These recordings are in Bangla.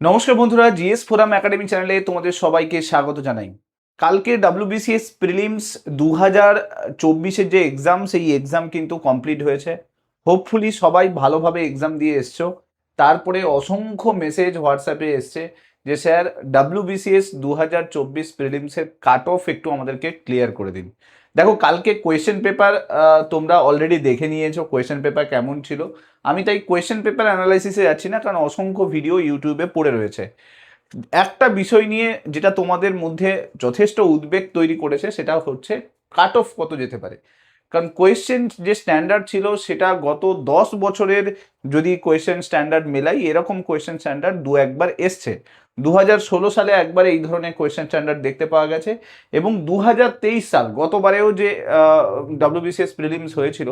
নমস্কার বন্ধুরা, জিএস ফোরাম একাডেমি চ্যানেলে তোমাদের সবাইকে স্বাগত জানাই। কালকে ডাব্লিউবিসিএস প্রিলিমস 2024-এর যে এক্সাম, সেই এক্সাম কিন্তু কমপ্লিট হয়েছে। হোপফুলি সবাই ভালোভাবে এক্সাম দিয়ে এসছো। তারপরে অসংখ্য মেসেজ হোয়াটসঅ্যাপে এসছে যে স্যার ডাব্লিউবিসিএস 2024 প্রিলিমসের কাট অফ একটু আমাদেরকে ক্লিয়ার করে দিন। দেখো, কালকে কোয়েশ্চেন পেপার তোমরা অলরেডি দেখে নিয়েছো কোয়েশ্চেন পেপার কেমন ছিল। আমি তাই কোয়েশ্চেন পেপার অ্যানালাইসিসে যাচ্ছি না, কারণ অসংখ্য ভিডিও ইউটিউবে পড়ে রয়েছে। একটা বিষয় নিয়ে যেটা তোমাদের মধ্যে যথেষ্ট উদ্বেগ তৈরি করেছে, সেটা হচ্ছে কাট অফ কত যেতে পারে। কারণ কোয়েশ্চেন যে স্ট্যান্ডার্ড ছিল সেটা গত 10 বছরের যদি কোয়েশ্চেন স্ট্যান্ডার্ড মেলাই, এরকম কোয়েশ্চেন স্ট্যান্ডার্ড একবার এসছে। 2016 সালে একবার এই ধরনের কোয়েশ্চেন স্ট্যান্ডার্ড দেখতে পাওয়া গেছে, এবং 2023 সাল গতবারেও যে ডাব্লিউবিসিএস প্রিলিমস হয়েছিল,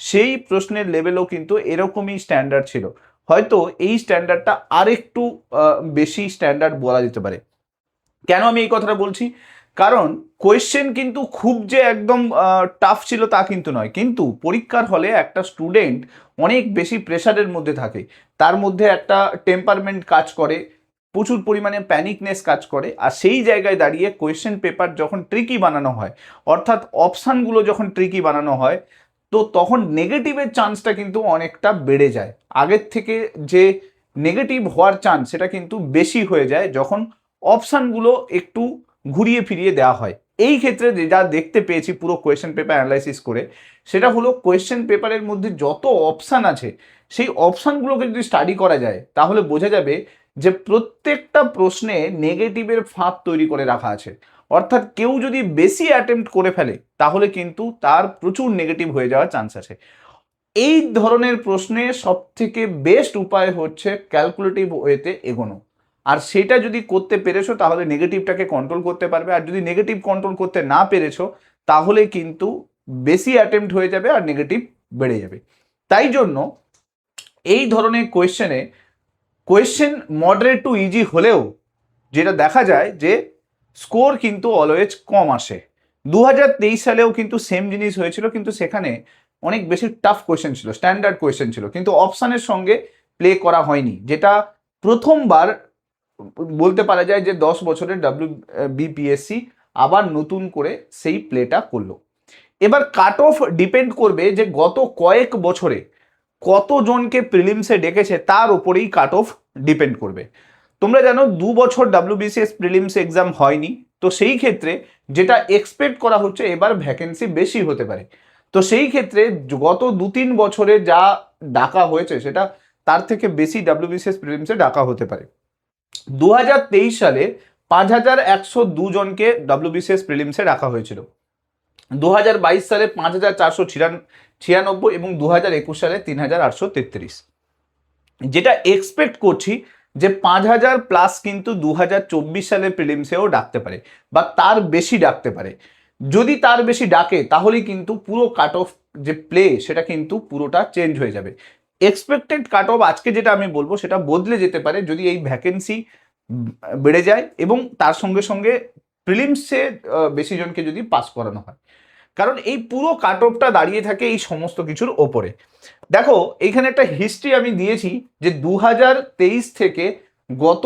সেই প্রশ্নের লেভেলও কিন্তু এরকমই স্ট্যান্ডার্ড ছিল। হয়তো এই স্ট্যান্ডার্ডটা আরেকটু বেশি স্ট্যান্ডার্ড বলা যেতে পারে। কেন আমি এই কথাটা বলছি? কারণ কোয়েশ্চেন কিন্তু খুব যে একদম টাফ ছিল তা কিন্তু নয়, কিন্তু পরীক্ষার হলে একটা স্টুডেন্ট অনেক বেশি প্রেশারের মধ্যে থাকে। তার মধ্যে একটা টেম্পারমেন্ট কাজ করে, প্রচুর পরিমাণে প্যানিকনেস কাজ করে। আর সেই জায়গায় দাঁড়িয়ে কোয়েশ্চেন পেপার যখন ট্রিকি বানানো হয়, অর্থাৎ অপশানগুলো যখন ট্রিকি বানানো হয়, তো তখন নেগেটিভের চান্সটা কিন্তু অনেকটা বেড়ে যায়। আগের থেকে যে নেগেটিভ হওয়ার চান্স সেটা কিন্তু বেশি হয়ে যায় যখন অপশানগুলো একটু ঘুরিয়ে ফিরিয়ে দেওয়া হয়। এই ক্ষেত্রে যা দেখতে পেয়েছি পুরো কোয়েশ্চেন পেপার অ্যানালাইসিস করে, সেটা হলো কোয়েশ্চেন পেপারের মধ্যে যত অপশান আছে, সেই অপশানগুলোকে যদি স্টাডি করা যায় তাহলে বোঝা যাবে যে প্রত্যেকটা প্রশ্নে নেগেটিভের ফাঁদ তৈরি করে রাখা আছে। অর্থাৎ কেউ যদি বেশি অ্যাটেম্প্ট করে ফেলে তাহলে কিন্তু তার প্রচুর নেগেটিভ হয়ে যাওয়ার চান্স আছে। এই ধরনের প্রশ্নে সব থেকে বেস্ট উপায় হচ্ছে ক্যালকুলেটিভ ওয়েতে এগোনো। আর সেটা যদি করতে পেরেছো তাহলে নেগেটিভটাকে কন্ট্রোল করতে পারবে, আর যদি নেগেটিভ কন্ট্রোল করতে না পেরেছো তাহলে কিন্তু বেশি অ্যাটেম্প্ট হয়ে যাবে আর নেগেটিভ বেড়ে যাবে। তাই জন্য এই ধরনের কোয়েশ্চেন মডারেট টু ইজি হলেও যেটা দেখা যায় যে স্কোর কিন্তু অলওয়েজ কম আসে। 2023 সালেও কিন্তু সেম জিনিস হয়েছিল, কিন্তু সেখানে অনেক বেশি টাফ কোয়েশ্চেন ছিল, স্ট্যান্ডার্ড কোয়েশ্চেন ছিল, কিন্তু অপশানের সঙ্গে প্লে করা হয়নি, যেটা প্রথমবার বলতে পারা যায় যে 10 বছরের বিপিএসসি আবার নতুন করে সেই প্লেটা করলো। এবার কাট অফ ডিপেন্ড করবে যে গত কয়েক বছরে কতজনকে প্রিলিমসে ডেকেছে, তার উপরেই কাট অফ ডিপেন্ড করবে। তোমরা জানো 2 বছর ডাব্লিউবিসিএস প্রিলিমস এক্সাম হয়নি, তো সেই ক্ষেত্রে যেটা এক্সপেক্ট করা হচ্ছে এবার ভ্যাকেন্সি বেশি হতে পারে। তো সেই ক্ষেত্রে গত 2-3 বছরে যা ডাকা হয়েছে সেটা তার থেকে বেশি ডাব্লিউবিসিএস প্রিলিমসে ডাকা হতে পারে। 2023 সালে 5102 জনকে ডাব্লিউবিসিএস প্রিলিমসে রাখা হয়েছিল। 2022 সালে 5496 এবং 2021 সালে 3833। যেটা এক্সপেক্ট করছি যে 5000 প্লাস কিন্তু 2024 সালের প্রিলিমসেও ডাকতে পারে, বা তার বেশি ডাকতে পারে। যদি তার বেশি ডাকে তাহলে কিন্তু পুরো কাট অফ যে প্লে সেটা কিন্তু পুরোটা চেঞ্জ হয়ে যাবে। এক্সপেক্টেড কাট অফ আজকে যেটা আমি বলবো সেটা বদলে যেতে পারে যদি এই ভ্যাকেন্সি বেড়ে যায় এবং তার সঙ্গে সঙ্গে প্রিলিমসে বেশি জনকে যদি পাস করানো হয়। কারণ এই পুরো কাট অফটা দাঁড়িয়ে থাকে এই সমস্ত কিছুর ওপরে। দেখো, এইখানে একটা হিস্ট্রি আমি দিয়েছি যে 2023 থেকে গত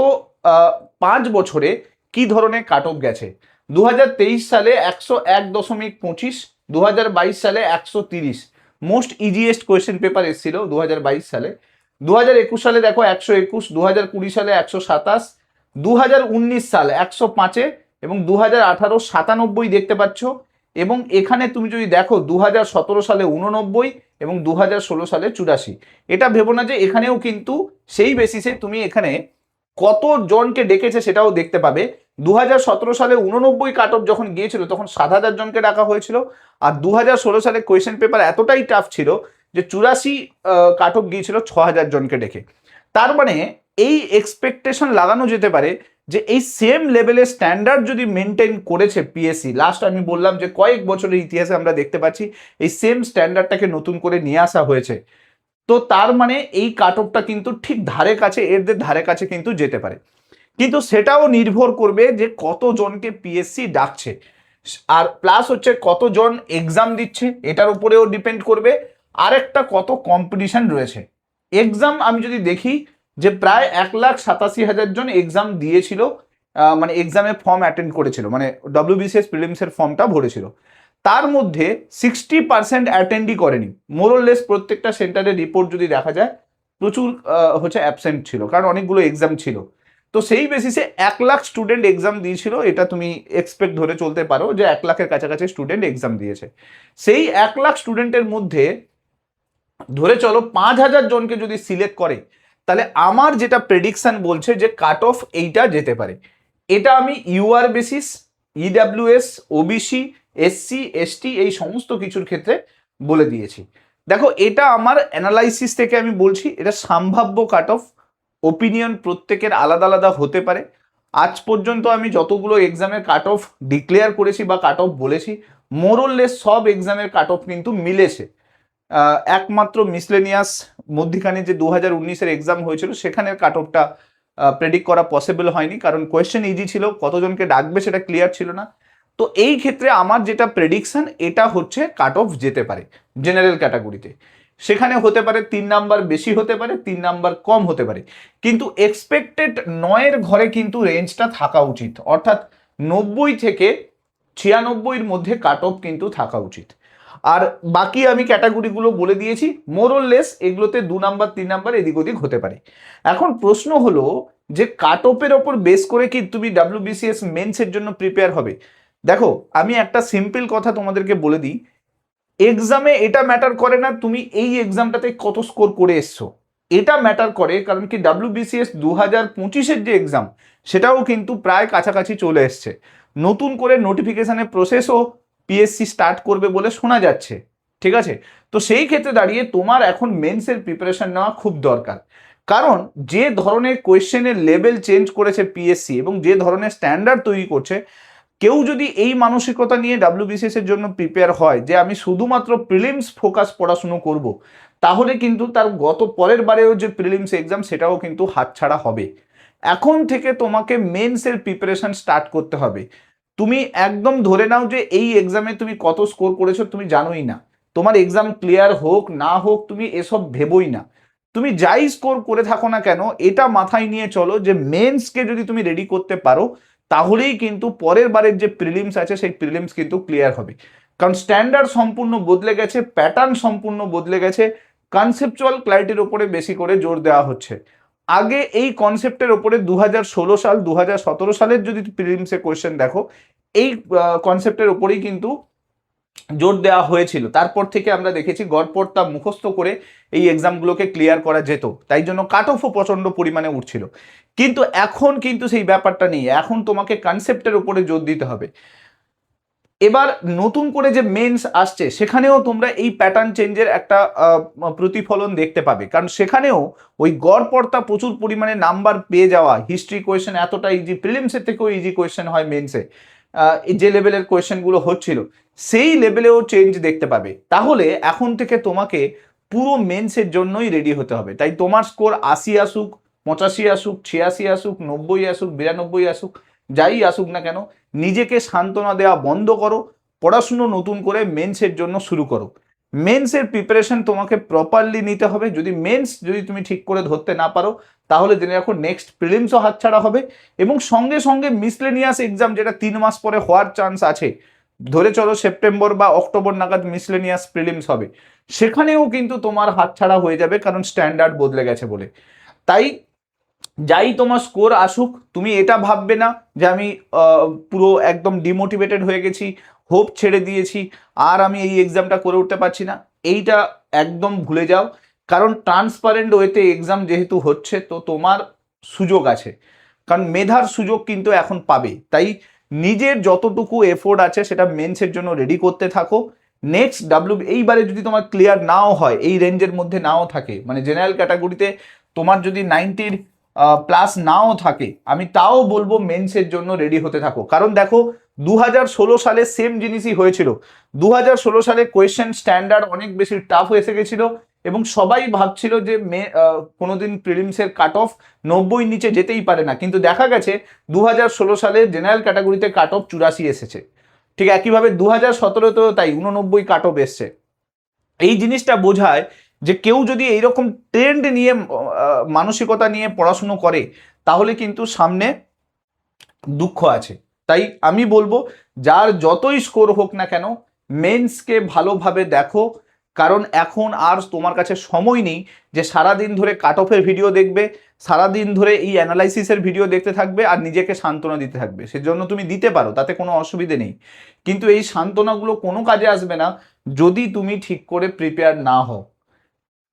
5 বছরে কি ধরনের কাট অফ গেছে। 2023 সালে 101.25, 2022 সালে 130, মোস্ট ইজিয়েস্ট কোয়েশ্চেন পেপার এসেছিল 2022 সালে। 2021 সালে দেখো 121, 2020 সালে 127, 2019 সাল 105-এ, এবং 2018 97 দেখতে পাচ্ছ। এবং এখানে তুমি যদি দেখো 2017 সালে 89 এবং 2016 সালে 84। এটা ভেবো না যে এখানেও কিন্তু সেই বেসিসে তুমি এখানে কত জনকে ডেকেছে সেটাও দেখতে পাবে। 2017 সালে 89 কাট অফ যখন গিয়েছিল তখন 7000 জনকে ডাকা হয়েছিল, আর 2016 সালে কোয়েশ্চেন পেপার এতটাই টাফ ছিল যে 84 কাট অফ গিয়েছিল 6000 জনকে ডেকে। তার মানে এই এক্সপেকটেশন লাগানো যেতে পারে যে এই সেম লেভেলের স্ট্যান্ডার্ড যদি মেনটেন করেছে পিএসসি, লাস্ট আমি বললাম যে কয়েক বছরের ইতিহাসে আমরা দেখতে পাচ্ছি এই সেম স্ট্যান্ডার্ডটাকে নতুন করে নিয়ে আসা হয়েছে, তো তার মানে এই কাট অফটা কিন্তু ঠিক ধারে কাছে, এদের ধারে কাছে কিন্তু যেতে পারে। কিন্তু সেটাও নির্ভর করবে যে কতজনকে পিএসসি ডাকছে, আর প্লাস হচ্ছে কতজন এক্সাম দিচ্ছে এটার উপরেও ডিপেন্ড করবে। আরেকটা কত কম্পিটিশন রয়েছে। এক্সাম আমি যদি দেখি যে প্রায় 1,87,000 জন এক্সাম দিয়েছিল, মানে এক্সামে ফর্ম অ্যাটেন্ড করেছিল, মানে ডব্লিউবিসিএস প্রিলিমসের ফর্মটা ভরেছিল। তার মধ্যে 60% অ্যাটেন্ডই করেনি। মোরলেস প্রত্যেকটা সেন্টারের রিপোর্ট যদি দেখা যায় প্রচুর হচ্ছে অ্যাবসেন্ট ছিল, কারণ অনেকগুলো এক্সাম ছিল। তো সেই বেসিসে 1,00,000 স্টুডেন্ট এক্সাম দিয়েছিল, এটা তুমি এক্সপেক্ট ধরে চলতে পারো যে 1,00,000-এর কাছাকাছি স্টুডেন্ট এক্সাম দিয়েছে। সেই 1,00,000 স্টুডেন্টের মধ্যে ধরে চলো 5,000 জনকে যদি সিলেক্ট করে, তাহলে আমার যেটা প্রেডিকশন বলছে যে কাট অফ এইটা যেতে পারে। এটা আমি UR basis, EWS, OBC, SC, ST এই সমস্ত কিছুর ক্ষেত্রে বলে দিয়েছি। দেখো, এটা আমার অ্যানালাইসিস থেকে আমি বলছি, এটা সম্ভাব্য কাট অফ। ওপিনিয়ন প্রত্যেকের আলাদা আলাদা হতে পারে। আজ পর্যন্ত আমি যতগুলো এক্সামের কাট অফ ডিক্লেয়ার করেছি বা কাট অফ বলেছি, মোরলেস সব এক্সামের কাট অফ কিন্তু মিলেছে। একমাত্র মিসলেনিয়াস মধ্যিখানে যে 2019-এর এক্সাম হয়েছিল সেখানের কাট অফটা প্রেডিক্ট করা পসিবল হয়নি, কারণ কোয়েশ্চেন ইজি ছিল, কতজনকে ডাকবে সেটা ক্লিয়ার ছিল না। তো এই ক্ষেত্রে আমার যেটা প্রেডিকশন, এটা হচ্ছে কাট অফ যেতে পারে জেনারেল ক্যাটাগরিতে। সেখানে হতে পারে 3 নাম্বার বেশি হতে পারে, 3 নাম্বার কম হতে পারে, কিন্তু এক্সপেক্টেড 9-এর ঘরে কিন্তু রেঞ্জটা থাকা উচিত, অর্থাৎ 90 থেকে 96-এর মধ্যে কাট অফ কিন্তু থাকা উচিত। আর বাকি আমি ক্যাটাগরিগুলো বলে দিয়েছি, মোরলেস এগুলোতে 2 নাম্বার 3 নাম্বার এদিক ওদিক হতে পারে। এখন প্রশ্ন হলো যে কাট অফের ওপর বেস করে কি তুমি ডাব্লিউবিসিএস মেন্সের জন্য প্রিপেয়ার হবে? দেখো, আমি একটা সিম্পল কথা তোমাদেরকে বলে দিই, এক্সামে এটা ম্যাটার করে না তুমি এই এক্সামটাতে কত স্কোর করে এসছো, এটা ম্যাটার করে কারণ কি ডাব্লিউবিসিএস 2025-এর যে এক্সাম সেটাও কিন্তু প্রায় কাছাকাছি চলে এসছে। নতুন করে নোটিফিকেশনের প্রসেসও পিএসসি স্টার্ট করবে বলে শোনা যাচ্ছে, ঠিক আছে? তো সেই ক্ষেত্রে দাঁড়িয়ে তোমার এখন মেন্সের প্রিপারেশন নেওয়া খুব দরকার, কারণ যে ধরনের কোয়েশ্চেনের লেভেল চেঞ্জ করেছে পিএসসি এবং যে ধরনের স্ট্যান্ডার্ড তৈরি করছে, কেউ যদি এই মানসিকতা নিয়ে ডাব্লিউবিসিএস এর জন্য প্রিপেয়ার হয় যে আমি শুধুমাত্র প্রিলিমস ফোকাস পড়াশুনো করব, তাহলে কিন্তু তার গত পরের বারেও যে প্রিলিমস এক্সাম সেটাও কিন্তু হাতছাড়া হবে। এখন থেকে তোমাকে মেন্সের প্রিপারেশন স্টার্ট করতে হবে। তুমি একদম ধরে নাও যে এই এক্সামে তুমি কত স্কোর করেছো তুমি জানোই না, তোমার এক্সাম ক্লিয়ার হোক না হোক তুমি এসব ভেবোই না, তুমি যাই স্কোর করে থাকো না কেন এটা মাথায় নিয়ে চলো যে মেন্সকে যদি তুমি রেডি করতে পারো, তাহলেই কিন্তু পরের বারের যে প্রিলিমস আছে সেই প্রিলিমস কিন্তু ক্লিয়ার হবে। কারণ স্ট্যান্ডার্ড সম্পূর্ণ বদলে গেছে, প্যাটার্ন সম্পূর্ণ বদলে গেছে, কনসেপচুয়াল ক্ল্যারিটির উপরে বেশি করে জোর দেওয়া হচ্ছে। আগে এই কনসেপ্টের ওপরে 2016 সাল 2017 সালের যদি প্রিলিমসে কোয়েশ্চেন দেখো, এই কনসেপ্টের ওপরেই কিন্তু জোর দেওয়া হয়েছিল। তারপর থেকে আমরা দেখেছি গড়পড়তা মুখস্থ করে এই এক্সামগুলোকে ক্লিয়ার করা যেত, তাই জন্য কাট অফও প্রচণ্ড পরিমাণে উঠছিল। কিন্তু এখন কিন্তু সেই ব্যাপারটা নেই, এখন তোমাকে কনসেপ্টের উপরে জোর দিতে হবে। এবার নতুন করে যে মেন্স আসছে সেখানেও তোমরা এই প্যাটার্ন চেঞ্জের একটা প্রতিফলন দেখতে পাবে, কারণ সেখানেও ওই গড়পড়তা প্রচুর পরিমাণে নাম্বার পেয়ে যাওয়া, হিস্ট্রি কোয়েশ্চেন এতটা ইজি, প্রিলিমসের থেকেও ইজি কোয়েশ্চেন হয় মেন্সে, যে লেভেলের কোয়েশ্চেনগুলো হচ্ছিল সেই লেভেলেও চেঞ্জ দেখতে পাবে। তাহলে এখন থেকে তোমাকে পুরো মেন্সের জন্যই রেডি হতে হবে। তাই তোমার স্কোর 80 আসুক, 85 আসুক, 86 আসুক, 90 আসুক, 92 আসুক, যাই আসুক না কেন, নিজেকে সান্ত্বনা দেওয়া বন্ধ করো, পড়াশুনো নতুন করে মেন্সের জন্য শুরু করো। মেন্সের প্রিপারেশন তোমাকে প্রপারলি নিতে হবে। যদি তুমি ঠিক করে ধরতে না পারো, তাহলে জেনে রাখো নেক্সট প্রিলিমসও হাতছাড়া হবে, এবং সঙ্গে সঙ্গে মিসলেনিয়াস এক্সাম যেটা 3 মাস পরে হওয়ার চান্স আছে, ধরে চলো সেপ্টেম্বর বা অক্টোবর নাগাদ মিসলেনিয়াস প্রিলিমস হবে, সেখানেও কিন্তু তোমার হাতছাড়া হয়ে যাবে, কারণ স্ট্যান্ডার্ড বদলে গেছে বলে। তাই যাই তোমার স্কোর আসুক, তুমি এটা ভাববে না যে আমি পুরো একদম ডিমোটিভেটেড হয়ে গেছি, হোপ ছেড়ে দিয়েছি, আর আমি এই এক্সামটা করে উঠতে পারছি না, এইটা একদম ভুলে যাও। কারণ ট্রান্সপারেন্ট ওয়েতে এক্সাম যেহেতু হচ্ছে, তো তোমার সুযোগ আছে, কারণ মেধার সুযোগ কিন্তু এখন পাবে। তাই নিজের যতটুকু এফোর্ট আছে সেটা মেন্সের জন্য রেডি করতে থাকো। নেক্সট এইবারে যদি তোমার ক্লিয়ার নাও হয়, এই রেঞ্জের মধ্যে নাও থাকে, মানে জেনারেল ক্যাটাগরিতে তোমার যদি 90 প্লাস নাও থাকে, আমি তাও বলবো মেন্সের জন্য রেডি হতে থাকো। কারণ দেখো, 2016 সালে সেম জিনিসই হয়েছিল। 2016 সালে কোয়েশ্চেন স্ট্যান্ডার্ড অনেক বেশি টাফ এসে গেছিল, এবং সবাই ভাবছিল যে কোনোদিন প্রিলিমসের কাট অফ 90 নিচে যেতেই পারে না, কিন্তু দেখা গেছে 2016 সালে জেনারেল ক্যাটাগরিতে কাট অফ 84 এসেছে। ঠিক একইভাবে 2017তেও তাই 89 কাট অফ এসছে। এই জিনিসটা বোঝায় যে কেউ যদি এইরকম ট্রেন্ড নিয়ে মানসিকতা নিয়ে পড়াশুনো করে তাহলে কিন্তু সামনে দুঃখ আছে। তাই আমি বলবো যার যতই স্কোর হোক না কেন মেন্সকে ভালোভাবে দেখো, কারণ এখন আর তোমার কাছে সময় নেই যে সারাদিন ধরে কাট অফের ভিডিও দেখবে, সারাদিন ধরে এই অ্যানালাইসিসের ভিডিও দেখতে থাকবে আর নিজেকে সান্ত্বনা দিতে থাকবে। সেজন্য তুমি দিতে পারো, তাতে কোনো অসুবিধে নেই, কিন্তু এই সান্ত্বনাগুলো কোনো কাজে আসবে না যদি তুমি ঠিক করে প্রিপেয়ার না হও।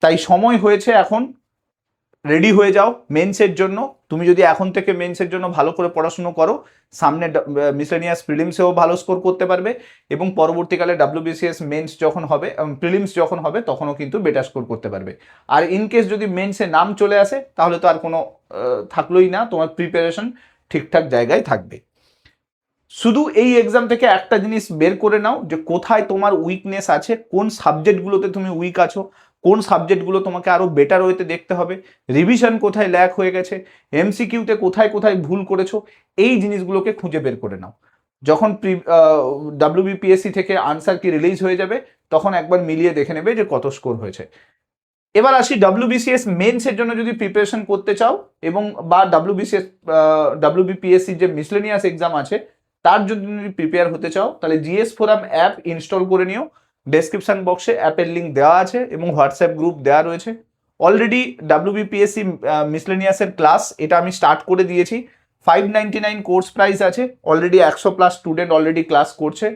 তাই সময় হয়েছে এখন, রেডি হয়ে যাও মেন্সের জন্য। তুমি যদি এখন থেকে মেন্সের জন্য ভালো করে পড়াশুনো করো, সামনে মিসলেনিয়াস প্রিলিমসেও ভালো স্কোর করতে পারবে এবং পরবর্তীকালে WBCS মেন্স যখন হবে, প্রিলিমস যখন হবে তখনও কিন্তু বেটার স্কোর করতে পারবে। আর ইনকেস যদি মেন্সে নাম চলে আসে তাহলে তো আর কোনো থাকলোই না, তোমার প্রিপারেশন ঠিকঠাক জায়গায় থাকবে। শুধু এই এক্সাম থেকে একটা জিনিস বের করে নাও যে কোথায় তোমার উইকনেস আছে, কোন সাবজেক্টগুলোতে তুমি উইক আছো, কোন সাবজেক্টগুলো তোমাকে আরো বেটার ওয়েতে দেখতে হবে, রিভিশন কোথায় ল্যাক হয়ে গেছে, MCQতে কোথায় কোথায় ভুল করেছো, এই জিনিসগুলোকে খুঁজে বের করে নাও। যখন WBPSC থেকে আনসার কি রিলিজ হয়ে যাবে তখন একবার মিলিয়ে দেখে নেবে যে কত স্কোর হয়েছে। এবার আসি WBCS মেন্সের জন্য যদি প্রিপারেশন করতে চাও এবং বা WBPSC যে মিসলেনিয়াস এক্সাম আছে তার জন্য যদি প্রিপেয়ার হতে চাও তাহলে GS ফোরাম অ্যাপ ইনস্টল করে নিও। ডেসক্রিপশন বক্সে অ্যাপের লিঙ্ক দেওয়া আছে এবং হোয়াটসঅ্যাপ গ্রুপ দেওয়া রয়েছে। অলরেডি WBPSC মিসলেনিয়াসের ক্লাস এটা আমি স্টার্ট করে দিয়েছি। 599 কোর্স প্রাইস আছে, অলরেডি 100+ স্টুডেন্ট অলরেডি ক্লাস করছে।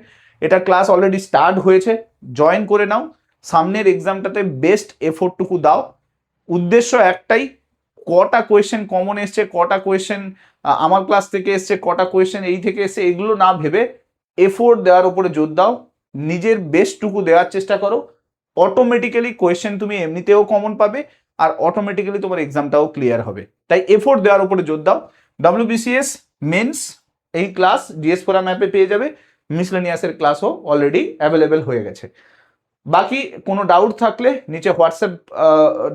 এটা ক্লাস অলরেডি স্টার্ট হয়েছে, জয়েন করে নাও। সামনের এক্সামটাতে বেস্ট এফোর্টটুকু দাও। উদ্দেশ্য একটাই, কটা কোয়েশ্চেন কমন এসছে, কটা কোয়েশ্চেন আমার ক্লাস থেকে এসছে, কটা কোয়েশ্চেন এই থেকে এসছে, এগুলো না ভেবে এফোর্ট দেওয়ার উপরে জোর দাও, নিজের বেস্টটুকু দেওয়ার চেষ্টা করো। অটোমেটিক্যালি কোয়েশ্চেন তুমি এমনিতেও কমন পাবে আর অটোমেটিক্যালি তোমার এক্সামটাও ক্লিয়ার হবে। তাই এফোর্ট দেওয়ার উপরে জোর দাও। WBCS মেন্স এই ক্লাস GS ফোরাম অ্যাপে পেয়ে যাবে, মিসলেনিয়াসের ক্লাসও অলরেডি অ্যাভেলেবেল হয়ে গেছে। বাকি কোনো ডাউট থাকলে নিচে হোয়াটসঅ্যাপ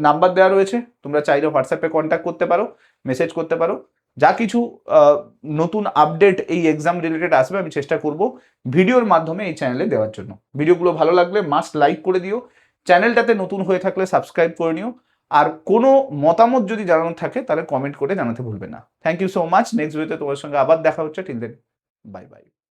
নাম্বার দেওয়া রয়েছে, তোমরা চাইলে হোয়াটসঅ্যাপে কন্ট্যাক্ট করতে পারো, মেসেজ করতে পারো। যা কিছু নতুন আপডেট এই এক্সাম রিলেটেড আসবে আমি চেষ্টা করব ভিডিওর মাধ্যমে এই চ্যানেলে দেওয়ার জন্য। ভিডিওগুলো ভালো লাগলে মাস্ট লাইক করে দিও, চ্যানেলটাতে নতুন হয়ে থাকলে সাবস্ক্রাইব করে নিও, আর কোনো মতামত যদি জানানোর থাকে তাহলে কমেন্ট করে জানাতে ভুলবে না। Thank you so much. Next ভিডিওতে তোমার সঙ্গে আবার দেখা হচ্ছে। Till then bye by.